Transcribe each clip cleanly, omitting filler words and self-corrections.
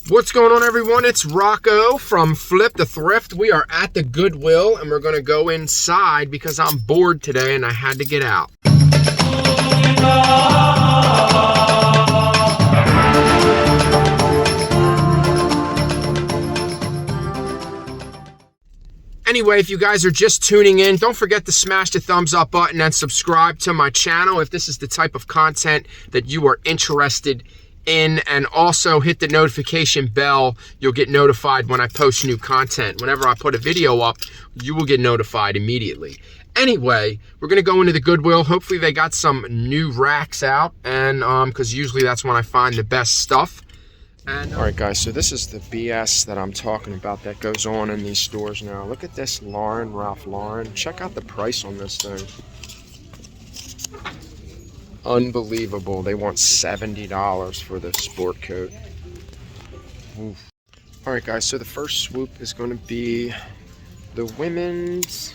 What's going on, everyone? It's Rocco from Flip the Thrift. We are at the Goodwill and we're going to go inside because I'm bored today and I had to get out. Anyway, if you guys are just tuning in, don't forget to smash the thumbs up button and subscribe to my channel if this is the type of content that you are interested in, and also hit the notification bell. You'll get notified when I post new content. Whenever I put a video up, you will get notified immediately. Anyway, we're gonna go into the Goodwill. Hopefully they got some new racks out, and because usually that's when I find the best stuff. And all right, guys, so this is the BS that I'm talking about that goes on in these stores now. Look at this Ralph Lauren. Check out the price on this thing. Unbelievable. They want $70 for this sport coat. Oof. All right, guys, so the first swoop is going to be the women's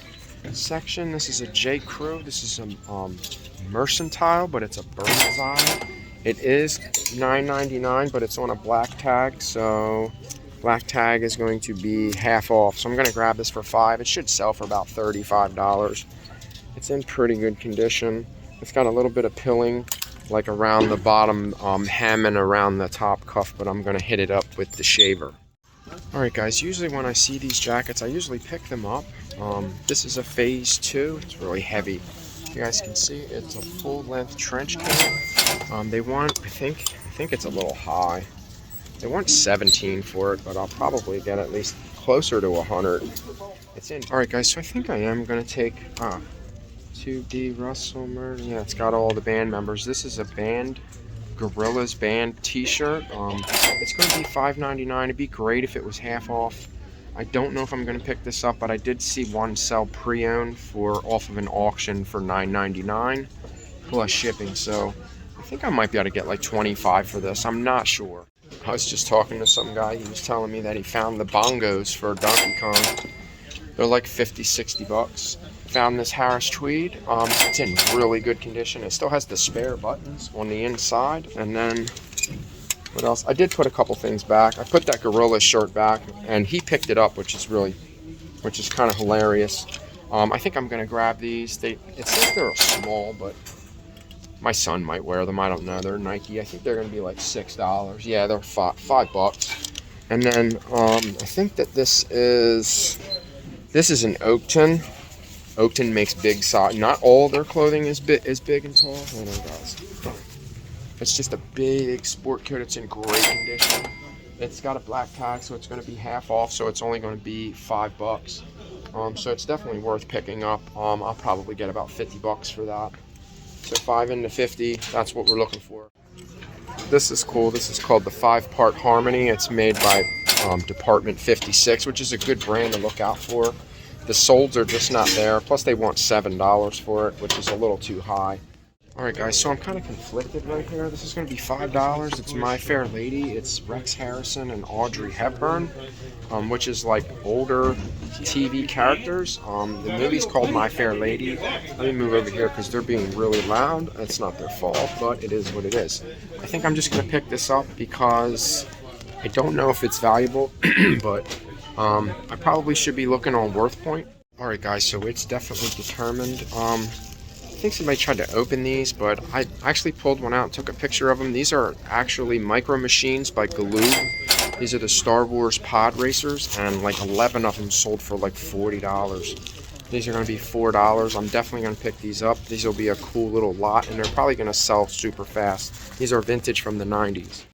section. This is a J. Crew. This is a mercantile, but it's a bird's eye. It is $9.99, but it's on a black tag, so black tag is going to be half off. So I'm going to grab this for $5. It should sell for about $35. It's in pretty good condition. It's got a little bit of pilling, like around the bottom hem and around the top cuff, but I'm going to hit it up with the shaver. All right, guys, usually when I see these jackets, I usually pick them up. This is a phase 2. It's really heavy. You guys can see it's a full-length trench coat. They want, I think it's a little high. They want 17 for it, but I'll probably get at least closer to 100. It's in. All right, guys, so I think I am going to take 2D Russell Murder. Yeah, it's got all the band members. This is a band, Gorillaz band t-shirt. It's going to be $5.99. It'd be great if it was half off. I don't know if I'm going to pick this up, but I did see one sell pre-owned off of an auction for $9.99 plus shipping. So I think I might be able to get like 25 for this. I'm not sure. I was just talking to some guy. He was telling me that he found the bongos for Donkey Kong. They're like 50, 60 bucks. Found this Harris tweed. It's in really good condition. It still has the spare buttons on the inside. And then what else? I did put a couple things back. I put that Gorillaz shirt back, and he picked it up, which is kind of hilarious. I think I'm gonna grab these. It says they're small, but my son might wear them. I don't know. They're Nike. I think they're gonna be like $6. Yeah, they're $5 bucks. And then I think that this is an Oakton. Oakton makes big size. Not all their clothing is big and tall. Hold on, guys. It's just a big sport coat. It's in great condition. It's got a black tag, so it's going to be half off. So it's only going to be $5 bucks. So it's definitely worth picking up. I'll probably get about 50 bucks for that. So 5 into 50. That's what we're looking for. This is cool. This is called the 5-Part Harmony. It's made by Department 56, which is a good brand to look out for. The solds are just not there. Plus, they want $7 for it, which is a little too high. All right, guys, so I'm kind of conflicted right here. This is going to be $5. It's My Fair Lady. It's Rex Harrison and Audrey Hepburn, which is like older TV characters. The movie's called My Fair Lady. Let me move over here because they're being really loud. That's not their fault, but it is what it is. I think I'm just going to pick this up because I don't know if it's valuable, but I probably should be looking on WorthPoint. All right, guys, so it's definitely determined. I think somebody tried to open these, but I actually pulled one out and took a picture of them. These are actually Micro Machines by Galoob. These are the Star Wars pod racers, and like 11 of them sold for like $40. These are going to be $4. I'm definitely going to pick these up. These will be a cool little lot, and they're probably going to sell super fast. These are vintage from the 90s.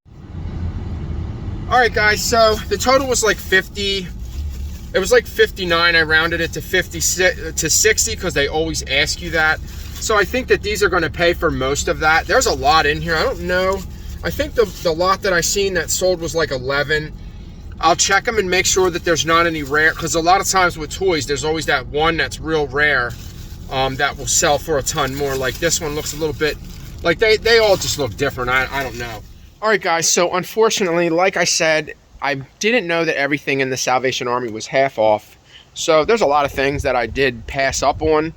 All right, guys, so the total was like 50. It was like 59. I rounded it to 60 because they always ask you that. So I think that these are going to pay for most of that. There's a lot in here. I don't know. I think the lot that I seen that sold was like 11. I'll check them and make sure that there's not any rare, because a lot of times with toys, there's always that one that's real rare that will sell for a ton more. Like this one looks a little bit, like they all just look different. I don't know. All right, guys. So unfortunately, like I said, I didn't know that everything in the Salvation Army was half off. So there's a lot of things that I did pass up on.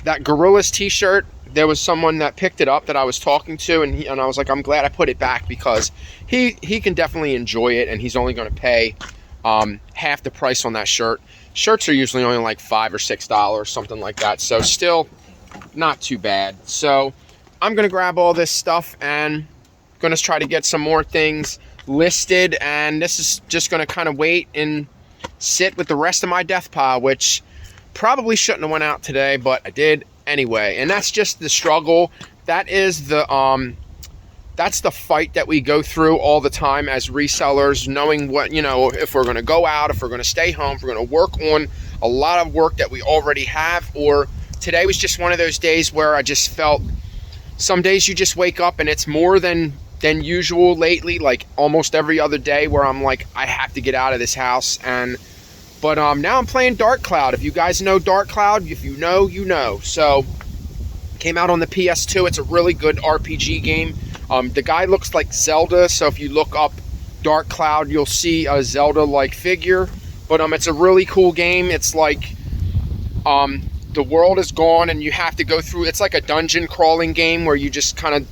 That Gorillaz t-shirt, there was someone that picked it up that I was talking to, and I was like, I'm glad I put it back, because he can definitely enjoy it, and he's only going to pay half the price on that shirt. Shirts are usually only like $5 or $6, something like that, so still not too bad. So I'm going to grab all this stuff and going to try to get some more things listed, and this is just going to kind of wait and sit with the rest of my death pile, which probably shouldn't have went out today, but I did anyway. And that's just the struggle. That is the that's the fight that we go through all the time as resellers, knowing what, you know, if we're going to go out, if we're going to stay home, if we're going to work on a lot of work that we already have. Or today was just one of those days where I just felt, some days you just wake up and it's more than usual lately, like almost every other day, where I'm like, I have to get out of this house. But now I'm playing Dark Cloud. If you guys know Dark Cloud, if you know, you know. So came out on the PS2. It's a really good RPG game. The guy looks like Zelda, so if you look up Dark Cloud, you'll see a Zelda-like figure. But it's a really cool game. It's like the world is gone and you have to go through, it's like a dungeon crawling game where you just kind of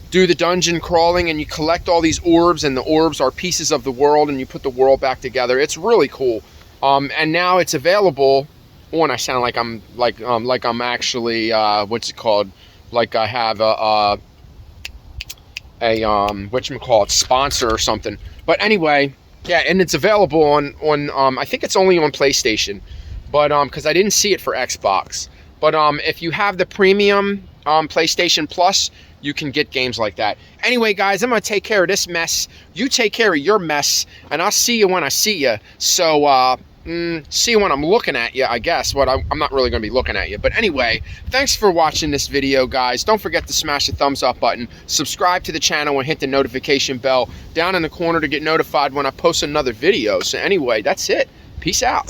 do the dungeon crawling and you collect all these orbs, and the orbs are pieces of the world, and you put the world back together. It's really cool. And now it's available on, I sound like I'm actually what's it called, like I have a whatchamacallit, sponsor or something. But anyway, yeah, and it's available on I think it's only on PlayStation, but because I didn't see it for Xbox. But if you have the premium PlayStation Plus, you can get games like that. Anyway, guys, I'm gonna take care of this mess. You take care of your mess, and I'll see you when I see you. So see you when I'm looking at you, I guess. I'm not really going to be looking at you. But anyway, thanks for watching this video, guys. Don't forget to smash the thumbs up button, subscribe to the channel, and hit the notification bell down in the corner to get notified when I post another video. So anyway, that's it. Peace out.